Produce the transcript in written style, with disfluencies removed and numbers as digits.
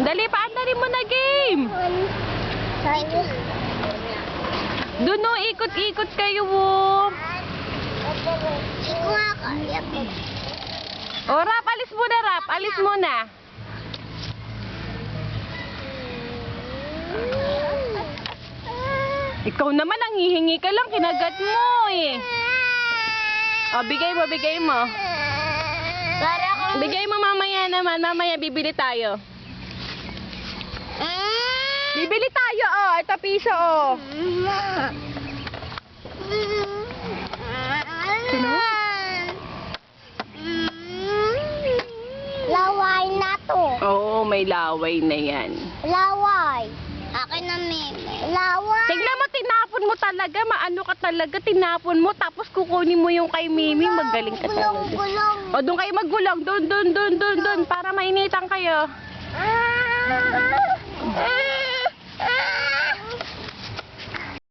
Dali, paandarin mo na game. Doon o, ikot-ikot kayo o. O, Rap, alis muna, Rap. Alis muna. Ikaw naman, ang hihingi ka lang, kinagat mo eh. O, bigay mo, bigay mo. Bigay mo mamaya naman, mamaya bibili tayo. Bibili tayo, oh. Ito piso, oh. Sino? Laway na to. Oo, may laway na yan. Laway. Akin na, Meme. Laway. Tignan mo, tinapon mo talaga. Maano ka talaga, tinapon mo. Tapos kukunin mo yung kay Mimi. Magaling ka talaga. Gulong. O, doon kayo maggulong. Doon. Para mainitan kayo.